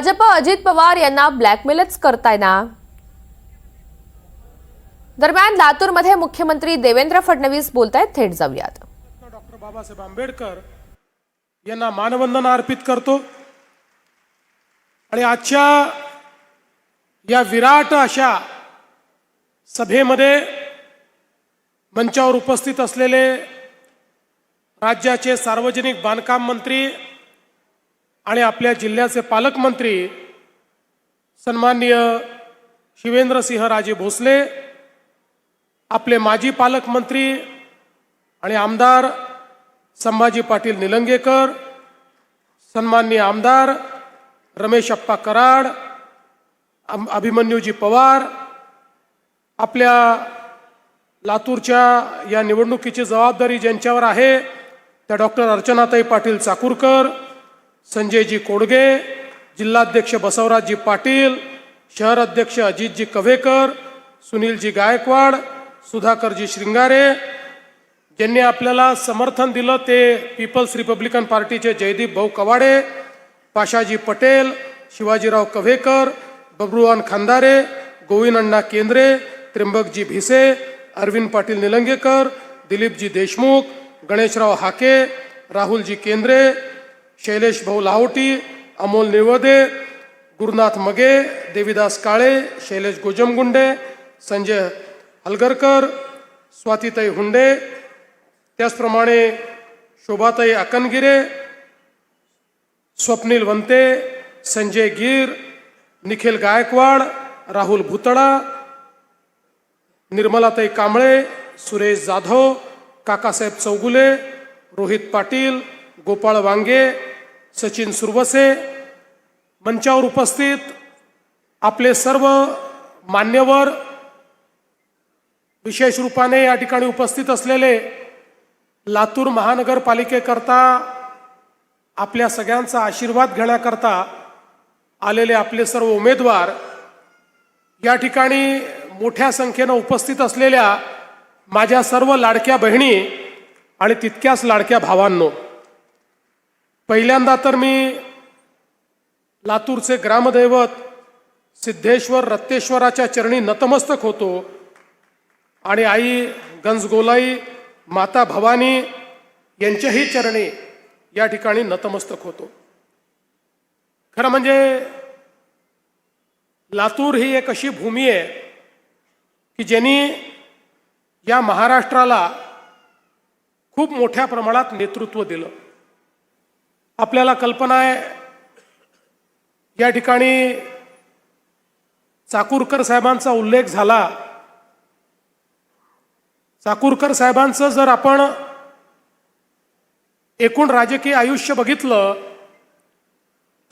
भाजप अजित पवार यांना ब्लॅकमेलच करताय ना। दरम्यान लातूरमध्ये मुख्यमंत्री देवेंद्र फडणवीस बोलतायत, थेट जाऊयात। डॉक्टर बाबासाहेब आंबेडकर यांना मानवंदना अर्पित करतो आणि आजच्या या विराट अशा सभेमध्ये मंचावर उपस्थित असलेले राज्याचे सार्वजनिक बांधकाम मंत्री आणि आपल्या जिल्ह्याचे पालकमंत्री सन्माननीय शिवेंद्रसिंहराजे भोसले, आपले माजी पालकमंत्री आणि आमदार संभाजी पाटील निलंगेकर, सन्माननीय आमदार रमेश अप्पा कराड, अभिमन्यूजी पवार, आपल्या लातूरच्या या निवडणुकीची जबाबदारी ज्यांच्यावर आहे त्या डॉक्टर अर्चनाताई पाटील चाकूरकर, संजयजी कोडगे, जिल्हाध्यक्ष बसवराजजी पाटील, शहर अध्यक्ष अजितजी कव्हेकर, सुनीलजी गायकवाड, सुधाकरजी श्रृंगारे, ज्यांनी आपल्याला समर्थन दिलं ते पीपल्स रिपब्लिकन पार्टीचे जयदीप भाऊ कवाडे, पाशाजी पटेल, शिवाजीराव कव्हेकर, बबरूवान खांदारे, गोविंद अण्णा केंद्रे, त्र्यंबकजी भिसे, अरविंद पाटील निलंगेकर, दिलीपजी देशमुख, गणेशराव हाके, राहुलजी केंद्रे, शैलेश भाऊ लाहोटी, अमोल निवदे, गुरुनाथ मगे, देवीदास काळे, शैलेश गोजमगुंडे, संजय हलगरकर, स्वातीताई हुंडे, त्याचप्रमाणे शोभाताई अकनगिरे, स्वप्नील वंते, संजय गीर, निखिल गायकवाड, राहुल भुतडा, निर्मलाताई कांबळे, सुरेश जाधव, काकासाहेब चौगुले, रोहित पाटील, गोपाळ वांगे, सचिन सुरवसे, मंचावर उपस्थित आपले सर्व मान्यवर, विशेष रूपाने या ठिकाणी उपस्थित असलेले लातूर महानगरपालिकेकरता आपल्या सगळ्यांचा आशीर्वाद घेण्याकरता आलेले आपले सर्व उमेदवार, या ठिकाणी मोठ्या संख्येने उपस्थित असलेल्या माझ्या सर्व लाडक्या बहिणी आणि तितक्याच लाडक्या भावांनो, पहिल्यांदा तर मी लातूरचे ग्रामदैवत सिद्धेश्वर रत्तेश्वराच्या चरणी नतमस्तक होतो आणि आई गंजगोलाई माता भवानी यांच्याही चरणी या ठिकाणी नतमस्तक होतो। खरं म्हणजे लातूर ही एक अशी भूमी आहे की ज्यांनी या महाराष्ट्राला खूप मोठ्या प्रमाणात नेतृत्व दिलं। आपल्याला कल्पना आहे, या ठिकाणी चाकूरकर साहेबांचा उल्लेख झाला। चाकूरकर साहेबांचं जर आपण एकूण राजकीय आयुष्य बघितलं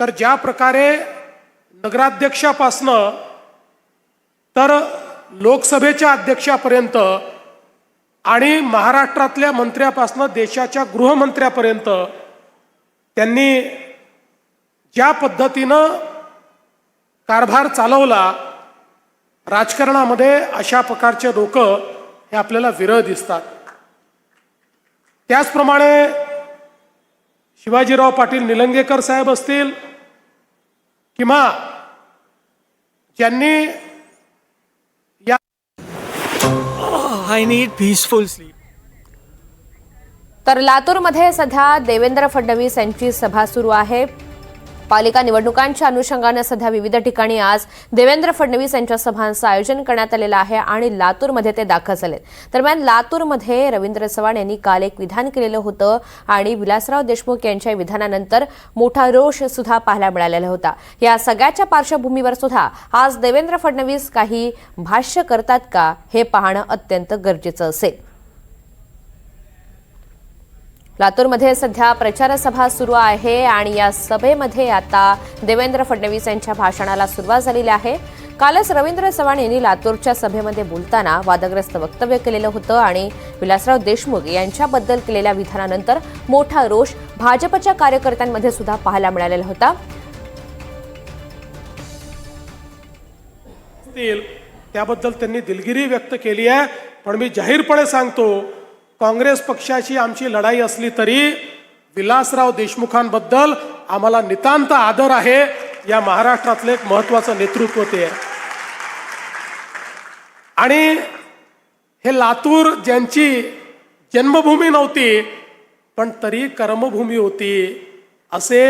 तर ज्या प्रकारे नगराध्यक्षापासनं तर लोकसभेच्या अध्यक्षापर्यंत आणि महाराष्ट्रातल्या मंत्र्यापासनं देशाच्या गृहमंत्र्यापर्यंत त्यांनी ज्या पद्धतीनं कारभार चालवला, राजकारणामध्ये अशा प्रकारचे लोक हे आपल्याला विरळ दिसतात। त्याचप्रमाणे शिवाजीराव पाटील निलंगेकर साहेब असतील किंवा ज्यांनी या I need peaceful sleep. तर लातूरमध्ये सध्या देवेंद्र फडणवीस यांची सभा सुरू आहे। पालिका निवडणुकांच्या अनुषंगाने सध्या विविध ठिकाणी आज देवेंद्र फडणवीस यांच्या सभांचं आयोजन करण्यात आलेलं आहे आणि लातूरमध्ये ते दाखल झालेत। दरम्यान लातूरमध्ये रवींद्र चव्हाण यांनी काल एक विधान केलेलं होतं आणि विलासराव देशमुख यांच्या विधानानंतर मोठा रोष सुद्धा पाहायला मिळालेला होता। या सगळ्याच्या पार्श्वभूमीवर सुद्धा आज देवेंद्र फडणवीस काही भाष्य करतात का हे पाहणं अत्यंत गरजेचं असेल। लातूरमध्ये सध्या प्रचार सभा सुरू आहे आणि या सभेमध्ये आता देवेंद्र फडणवीस यांच्या भाषणाला सुरुवात झालेली आहे। कालच रवींद्र चव्हाण यांनी लातूरच्या सभेमध्ये बोलताना वादग्रस्त वक्तव्य केलेलं होतं आणि विलासराव देशमुख यांच्याबद्दल केलेल्या विधानानंतर मोठा रोष भाजपच्या कार्यकर्त्यांमध्ये सुद्धा पाहायला मिळालेला होता। त्याबद्दल त्यांनी दिलगिरी व्यक्त केली आहे, पण मी जाहीरपणे सांगतो, काँग्रेस पक्षाची आमची लढाई असली तरी विलासराव देशमुखांबद्दल आम्हाला नितांत आदर आहे। या महाराष्ट्रातलं एक महत्त्वाचं नेतृत्व ते आहे. आणि हे लातूर ज्यांची जन्मभूमी नव्हती पण तरी कर्मभूमी होती असे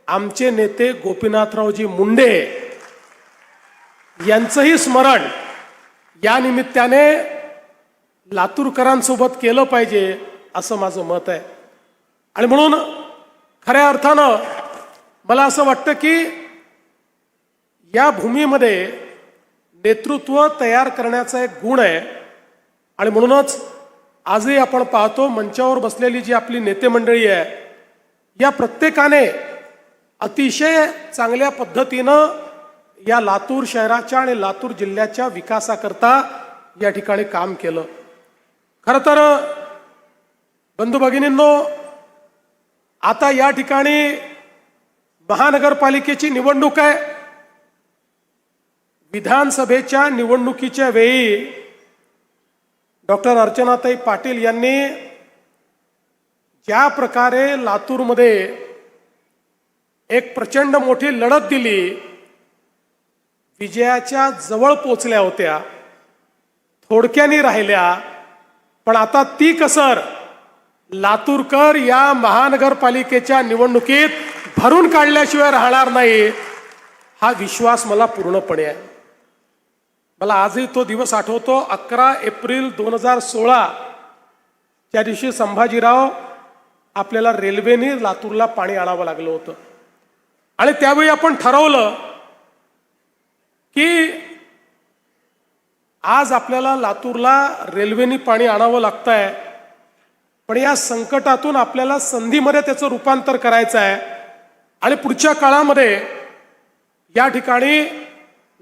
आमचे नेते गोपीनाथरावजी मुंडे यांचंही स्मरण या निमित्ताने लातूरकरांसोबत केलं पाहिजे असं माझं मत आहे. आणि म्हणून खऱ्या अर्थानं मला असं वाटतं की या भूमीमध्ये नेतृत्व तयार करण्याचा एक गुण आहे. आणि म्हणूनच आजही आपण पाहतो मंचावर बसलेली जी आपली नेते मंडळी आहे या प्रत्येकाने अतिशय चांगल्या पद्धतीनं या लातूर शहराच्या आणि लातूर जिल्ह्याच्या विकासाकरता या ठिकाणी काम केलं. खरं तर बंधू भगिनींनो, आता या ठिकाणी महानगरपालिकेची निवडणूक आहे. विधानसभेच्या निवडणुकीच्या वेळी डॉक्टर अर्चनाताई पाटील यांनी ज्या प्रकारे लातूरमध्ये एक प्रचंड मोठी लढत दिली, विजयाच्या जवळ पोचल्या होत्या, थोडक्यानी राहिल्या, पण आता ती कसर लातूरकर या महानगरपालिकेच्या निवडणुकीत भरून काढल्याशिवाय राहणार नाही हा विश्वास मला पूर्णपणे आहे. मला आजही तो दिवस आठवतो. 11 एप्रिल 2016 त्या दिवशी संभाजीराव आपल्याला रेल्वेने लातूरला पाणी आणावं लागलं होतं. आणि त्यावेळी आपण ठरवलं की आज आपल्याला लातूरला रेल्वेने पाणी आणावं लागतंय, पण या संकटातून आपल्याला संधीमध्ये त्याचं रूपांतर करायचं आहे. आणि पुढच्या काळामध्ये या ठिकाणी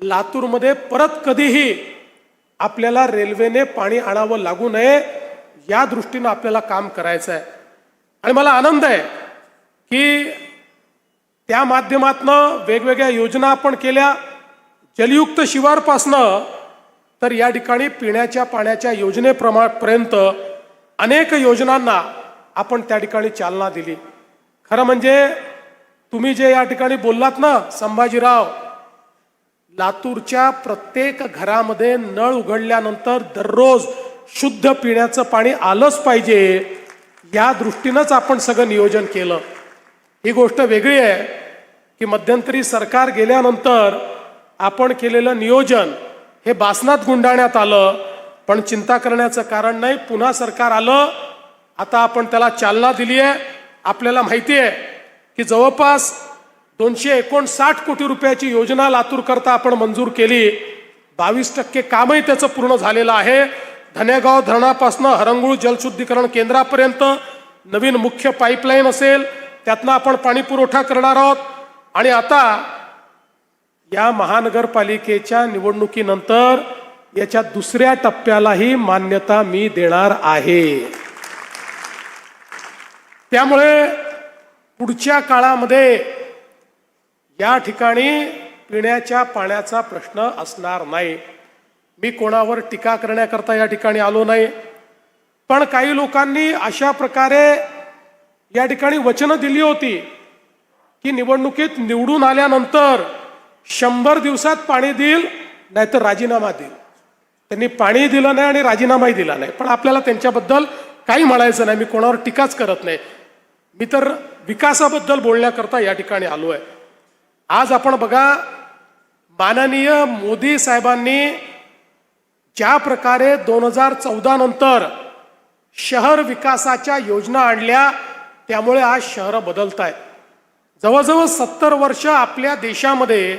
लातूरमध्ये परत कधीही आपल्याला रेल्वेने पाणी आणावं लागू नये या दृष्टीनं आपल्याला काम करायचं आहे. आणि मला आनंद आहे की त्या माध्यमातनं वेगवेगळ्या योजना आपण केल्या. जलयुक्त शिवारपासनं तर या ठिकाणी पिण्याच्या पाण्याच्या योजनेपर्यंत अनेक योजनांना आपण त्या ठिकाणी चालना दिली. खरं म्हणजे तुम्ही जे या ठिकाणी बोललात ना संभाजीराव, लातूरच्या प्रत्येक घरामध्ये नळ उघडल्यानंतर दररोज शुद्ध पिण्याचं पाणी आलंच पाहिजे या दृष्टीनंच आपण सगळं नियोजन केलं. ही गोष्ट वेगळी आहे की मध्यंतरी सरकार गेल्यानंतर आपण केलेलं नियोजन हे बासनात गुंडाळण्यात आलं, पण चिंता करण्याचं कारण नाही. पुन्हा सरकार आलं, आता आपण त्याला चालना दिली आहे. आपल्याला माहिती आहे की जवळपास 259 कोटी रुपयाची योजना लातूर करता आपण मंजूर केली. 22% कामही त्याचं पूर्ण झालेलं आहे. धनेगाव धरणापासून हरंगुळ जलशुद्धीकरण केंद्रापर्यंत नवीन मुख्य पाईपलाईन असेल, त्यातनं आपण पाणी पुरवठा करणार आहोत. आणि आता या महानगरपालिकेच्या निवडणुकीनंतर याच्या दुसऱ्या टप्प्यालाही मान्यता मी देणार आहे. त्यामुळे पुढच्या काळामध्ये या ठिकाणी पिण्याच्या पाण्याचा प्रश्न असणार नाही. मी कोणावर टीका करण्याकरता या ठिकाणी आलो नाही, पण काही लोकांनी अशा प्रकारे या ठिकाणी वचनं दिली होती की निवडणुकीत निवडून आल्यानंतर 100 दिवसात पाणी देईल नाहीतर राजीनामा देईल. त्यांनी पाणी दिलं नाही आणि राजीनामाही दिला नाही. पण आपल्याला त्यांच्याबद्दल काही म्हणायचं नाही, मी कोणावर टीकाच करत नाही. मी तर विकासाबद्दल बोलण्याकरता या ठिकाणी आलो आहे. आज आपण बघा, माननीय मोदी साहेबांनी ज्या प्रकारे 2014 नंतर शहर विकासाच्या योजना आणल्या, त्यामुळे आज शहरं बदलत आहेत. जवळजवळ 70 वर्ष आपल्या देशामध्ये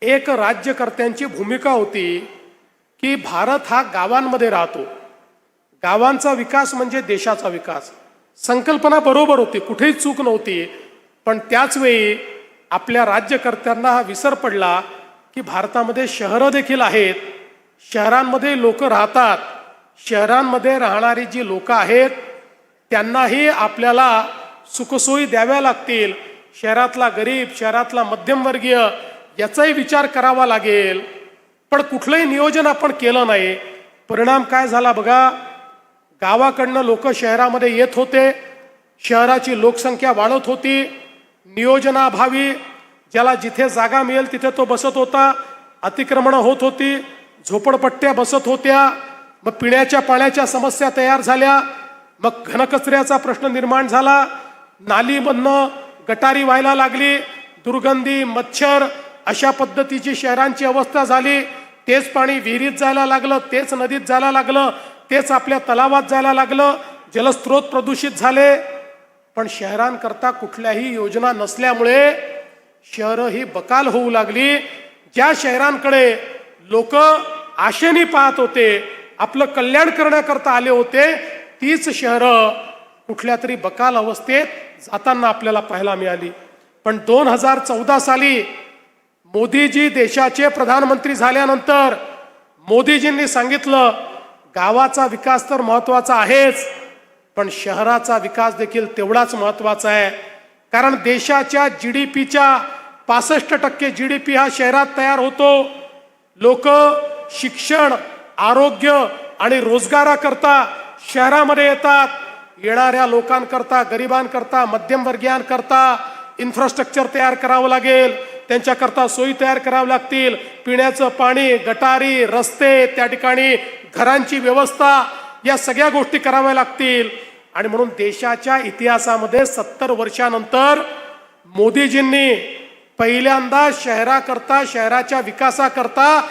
एक राज्यकर्त्यांची भूमिका होती की भारत हा गावांमध्ये राहतो, गावांचा विकास म्हणजे देशाचा विकास. संकल्पना बरोबर होती, कुठेही चूक नव्हती. पण त्याच वेळी आपल्या राज्यकर्त्यांना हा विसर पडला की भारतामध्ये शहरं देखील आहेत, शहरांमध्ये लोक राहतात. शहरांमध्ये राहणारी जी लोक आहेत त्यांनाही आपल्याला सुखसोयी द्याव्या लागतील. शहरातला गरीब, शहरातला मध्यमवर्गीय याचाही विचार करावा लागेल. पण कुठलंही नियोजन आपण केलं नाही. परिणाम काय झाला बघा, गावाकडनं लोक शहरामध्ये येत होते, शहराची लोकसंख्या वाढत होती. नियोजनाभावी ज्याला जिथे जागा मिळेल तिथे तो बसत होता, अतिक्रमणं होत होती, झोपडपट्ट्या बसत होत्या, मग पिण्याच्या पाण्याच्या समस्या तयार झाल्या, मग घनकचऱ्याचा प्रश्न निर्माण झाला, नालीमधनं गटारी व्हायला लागली, दुर्गंधी, मच्छर, अशा पद्धतीची शहरांची अवस्था झाली. तेच पाणी विहिरीत जायला लागलं, तेच नदीत जायला लागलं, तेच आपल्या तलावात जायला लागलं, जलस्रोत प्रदूषित झाले. पण शहरांकरता कुठल्याही योजना नसल्यामुळे शहरं ही बकाल होऊ लागली. ज्या शहरांकडे लोक आशेने पाहत होते, आपलं कल्याण करण्याकरता आले होते, तीच शहरं कुठल्या तरी बकाल अवस्थेत जाताना आपल्याला पाहायला मिळाली. पण 2014 साली मोदीजी देशाचे प्रधानमंत्री झाल्यानंतर मोदीजींनी सांगितलं, गावाचा विकास तर महत्वाचा आहेच, पण शहराचा विकास देखील तेवढाच महत्वाचा आहे. कारण देशाच्या GDPच्या 65% GDP हा शहरात तयार होतो. लोक शिक्षण, आरोग्य आणि रोजगाराकरता शहरामध्ये येतात. येणाऱ्या लोकांकरता, गरिबांकरता, मध्यमवर्गीयांकरता इन्फ्रास्ट्रक्चर तयार करावं लागेल, त्यांच्याकरता सोयी तयार कराव्या लागतील, पिण्याचं पाणी, गटारी, रस्ते, त्या ठिकाणी घरांची व्यवस्था, या सगळ्या गोष्टी कराव्या लागतील. आणि म्हणून देशाच्या इतिहासामध्ये 70 वर्षानंतर मोदीजींनी पहिल्यांदा शहराकरता, शहराच्या विकासाकरता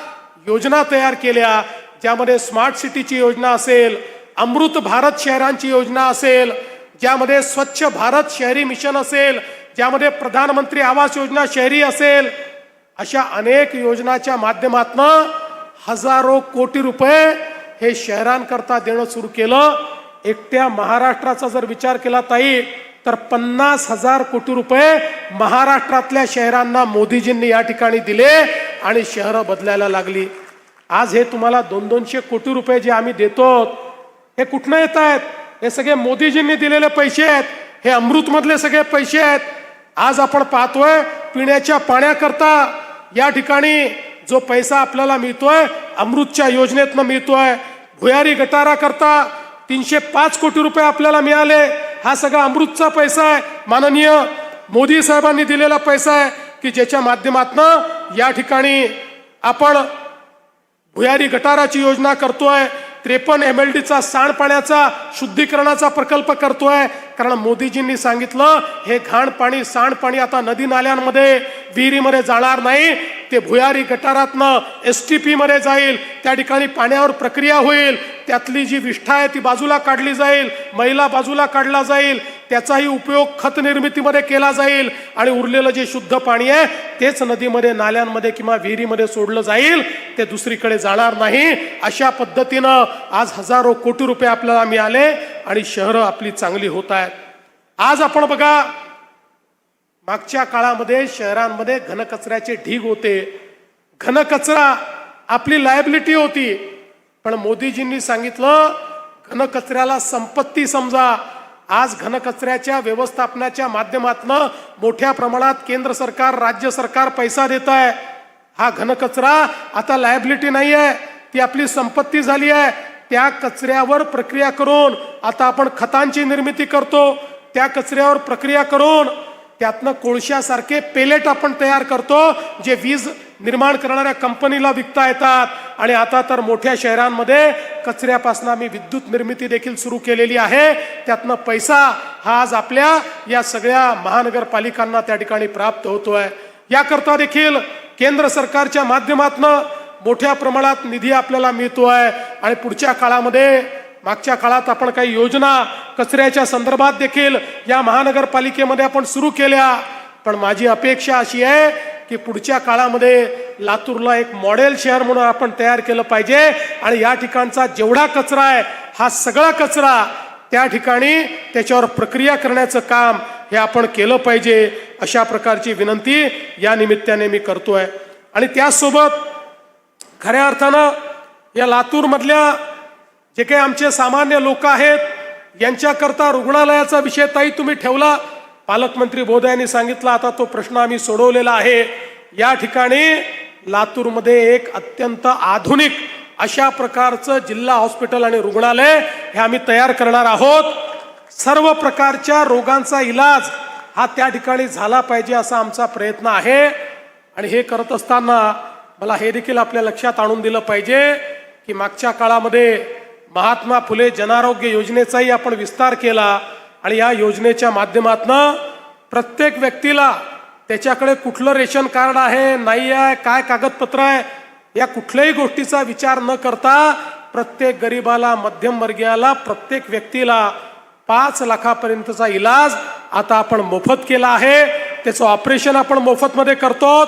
योजना तयार केल्या, ज्यामध्ये स्मार्ट सिटीची योजना असेल, अमृत भारत शहरांची योजना असेल, ज्यामध्ये स्वच्छ भारत शहरी मिशन असेल, ज्यामध्ये प्रधानमंत्री आवास योजना शहरी असेल. अशा अनेक योजनाच्या माध्यमातून हजारो कोटी रुपये हे शहरांकरता देणं सुरू केलं. एकट्या महाराष्ट्राचा जर विचार केला ताई, तर 50,000 कोटी रुपये महाराष्ट्रातल्या शहरांना मोदीजींनी या ठिकाणी दिले आणि शहरं बदलायला लागली. आज हे तुम्हाला 200 कोटी रुपये जे आम्ही देतो, हे कुठनं येत आहेत? हे सगळे मोदीजींनी दिलेले पैसे आहेत, हे अमृतमधले सगळे पैसे आहेत. आज आपण पाहतोय पिण्याच्या पाण्याकरता या ठिकाणी जो पैसा आपल्याला मिळतोय, अमृतच्या योजनेतनं मिळतोय. भुयारी गटाराकरता 305 कोटी रुपये आपल्याला मिळाले. हा सगळा अमृतचा पैसा आहे, माननीय मोदी साहेबांनी दिलेला पैसा आहे, की ज्याच्या माध्यमातून या ठिकाणी आपण भुयारी गटाराची योजना करतोय. 53 MLDचा सांडपाण्याचा शुद्धीकरणाचा प्रकल्प करतोय. कारण मोदीजींनी सांगितलं, हे घाण पाणी, सांडपाणी आता नदी नाल्यांमध्ये, विहिरीमध्ये जाणार नाही, ते भुयारी गटारातनं STP मध्ये जाईल. त्या ठिकाणी पाण्यावर प्रक्रिया होईल, त्यातली जी विष्ठा आहे ती बाजूला काढली जाईल, मैला बाजूला काढला जाईल, त्याचाही उपयोग खत निर्मितीमध्ये केला जाईल आणि उरलेलं जे शुद्ध पाणी आहे तेच नदीमध्ये, नाल्यांमध्ये किंवा विहिरीमध्ये सोडलं जाईल, ते दुसरीकडे जाणार नाही. अशा पद्धतीनं आज हजारो कोटी रुपये आपल्याला मिळाले आणि शहरं आपली चांगली होत आहेत. आज आपण बघा, मागच्या काळामध्ये शहरांमध्ये घनकचऱ्याचे ढीग होते. घनकचरा आपली लायबिलिटी होती, पण मोदीजींनी सांगितलं घनकचऱ्याला संपत्ती समजा. आज घनकचऱ्याच्या व्यवस्थापनाच्या माध्यमातून मोठ्या प्रमाणात केंद्र सरकार, राज्य सरकार पैसा देत आहे. हा घनकचरा आता लायबिलिटी नाही आहे, ती आपली संपत्ती झाली आहे. त्या कचऱ्यावर प्रक्रिया करून आता आपण खतांची निर्मिती करतो. त्या कचऱ्यावर प्रक्रिया करून त्यातनं कोळशासारखे पेलेट आपण तयार करतो, जे वीज निर्माण करणाऱ्या कंपनीला विकता येतात. आणि आता तर मोठ्या शहरांमध्ये कचऱ्यापासून आम्ही विद्युत निर्मिती देखील सुरू केलेली आहे. त्यातनं पैसा हा आज आपल्या या सगळ्या महानगरपालिकांना त्या ठिकाणी प्राप्त होतोय. याकरता देखील केंद्र सरकारच्या माध्यमातून मोठ्या प्रमाणात निधी आपल्याला मिळतोय. आणि पुढच्या काळामध्ये, मागच्या काळात आपण काही योजना कचऱ्याच्या संदर्भात देखील या महानगरपालिकेमध्ये आपण सुरू केल्या. पण माझी अपेक्षा अशी आहे की पुढच्या काळामध्ये लातूरला एक मॉडेल शहर म्हणून आपण तयार केलं पाहिजे. आणि या ठिकाणचा जेवढा कचरा आहे, हा सगळा कचरा त्या ठिकाणी त्याच्यावर प्रक्रिया करण्याचं काम हे आपण केलं पाहिजे. अशा प्रकारची विनंती या निमित्ताने मी करतोय. आणि त्याचसोबत खऱ्या अर्थानं या लातूरमधल्या जे काही आमचे सामान्य लोक आहेत, यांच्याकरता रुग्णालयाचा विषय ताई तुम्ही ठेवला. पालकमंत्री महोदय यांनी सांगितलं, आता तो प्रश्न आम्ही सोडवलेला आहे. या ठिकाणी लातूरमध्ये एक अत्यंत आधुनिक अशा प्रकारचं जिल्हा हॉस्पिटल आणि रुग्णालय हे आम्ही तयार करणार आहोत. सर्व प्रकारच्या रोगांचा इलाज हा त्या ठिकाणी झाला पाहिजे असा आमचा प्रयत्न आहे. आणि हे करत असताना मला हे देखील आपल्या लक्षात आणून दिलं पाहिजे की मागच्या काळामध्ये महात्मा फुले जनआरोग्य योजनेचाही आपण विस्तार केला आणि या योजनेच्या माध्यमातून प्रत्येक व्यक्तीला त्याच्याकडे कुठलं रेशन कार्ड आहे नाही आहे काय कागदपत्र आहे या कुठल्याही गोष्टीचा विचार न करता प्रत्येक गरीबाला मध्यमवर्गीयाला प्रत्येक व्यक्तीला 5 लाखापर्यंतचा इलाज आता आपण मोफत केला आहे. त्याचं ऑपरेशन आपण मोफतमध्ये करतो.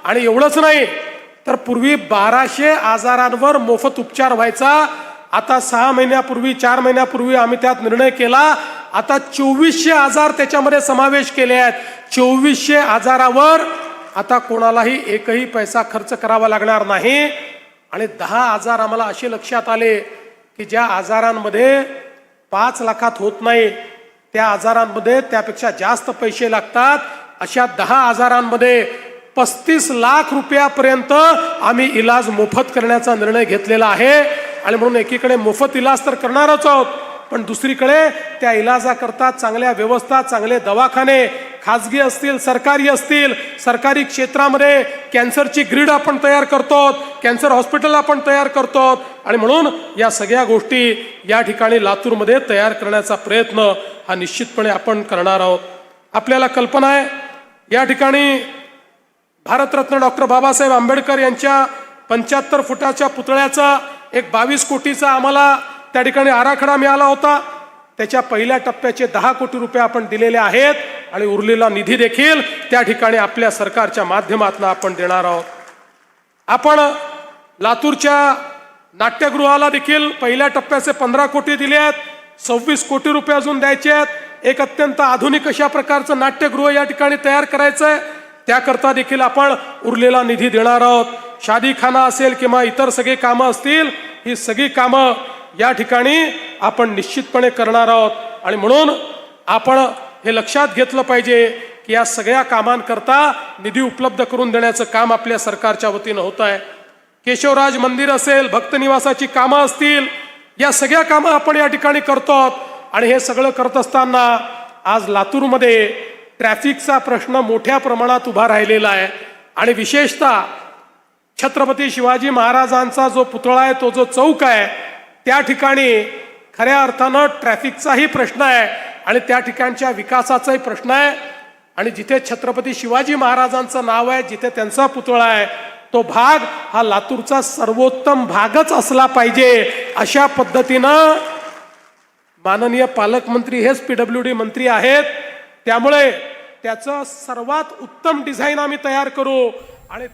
आणि एवढंच नाही तर पूर्वी 1200 आजारांवर मोफत उपचार व्हायचा. आता 6 महिन्यापूर्वी 4 महिन्यापूर्वी आम्ही त्यात निर्णय केला. आता 2400 आजार त्याच्यामध्ये समावेश केले आहेत. 2400 आजारावर आता कोणालाही एकही पैसा खर्च करावा लागणार नाही. आणि 10 आजार आम्हाला असे लक्षात आले की ज्या आजारांमध्ये 5 लाखात होत नाही त्या आजारांमध्ये त्यापेक्षा जास्त पैसे लागतात. अशा 10 आजारांमध्ये 35 लाख रुपयापर्यंत आम्ही इलाज मोफत करण्याचा निर्णय घेतलेला आहे. आणि म्हणून एकीकडे मोफत इलाज तर करणारच आहोत पण दुसरीकडे त्या इलाजाकरता चांगल्या व्यवस्था चांगले दवाखाने खाजगी असतील सरकारी असतील सरकारी क्षेत्रामध्ये कॅन्सरची ग्रीड आपण तयार करतो कॅन्सर हॉस्पिटल आपण तयार करतो. आणि म्हणून या सगळ्या गोष्टी या ठिकाणी लातूरमध्ये तयार करण्याचा प्रयत्न हा निश्चितपणे आपण करणार आहोत. आपल्याला कल्पना आहे या ठिकाणी भारतरत्न डॉक्टर बाबासाहेब आंबेडकर यांच्या 75 फुटाच्या पुतळ्याचा एक 22 कोटीचा आम्हाला त्या ठिकाणी आराखडा मिळाला होता. त्याच्या पहिल्या टप्प्याचे 10 कोटी रुपये आपण दिलेले आहेत आणि उरलेला निधी देखील त्या ठिकाणी आपल्या सरकारच्या माध्यमातून आपण देणार आहोत. आपण लातूरच्या नाट्यगृहाला देखील पहिल्या टप्प्याचे 15 कोटी दिले आहेत. 26 कोटी रुपये अजून द्यायचे आहेत. एक अत्यंत आधुनिक अशा प्रकारचं नाट्यगृह या ठिकाणी तयार करायचं आहे. त्याकरता देखील आपण उरलेला निधी देणार आहोत. शादीखाना असेल किंवा इतर सगळे कामं असतील ही सगळी कामं या ठिकाणी आपण निश्चितपणे करणार आहोत. आणि म्हणून आपण हे लक्षात घेतलं पाहिजे की या सगळ्या कामांकरता निधी उपलब्ध करून देण्याचं काम आपल्या सरकारच्या वतीनं होत आहे. केशवराज मंदिर असेल भक्तनिवासाची कामं असतील या सगळ्या कामं आपण या ठिकाणी करतो. आणि हे सगळं करत असताना आज लातूरमध्ये ट्रॅफिकचा प्रश्न मोठ्या प्रमाणात उभा राहिलेला आहे. आणि विशेषतः छत्रपती शिवाजी महाराजांचा जो पुतळा आहे तो जो चौक आहे त्या ठिकाणी खऱ्या अर्थानं ट्रॅफिकचाही प्रश्न आहे आणि त्या ठिकाणच्या विकासाचाही प्रश्न आहे. आणि जिथे छत्रपती शिवाजी महाराजांचं नाव आहे जिथे त्यांचा पुतळा आहे तो भाग हा लातूरचा सर्वोत्तम भागच असला पाहिजे अशा पद्धतीनं माननीय पालकमंत्री हेच PWD मंत्री आहेत. त्यामुळे त्याचं सर्वात उत्तम डिझाईन आम्ही तयार करू आणि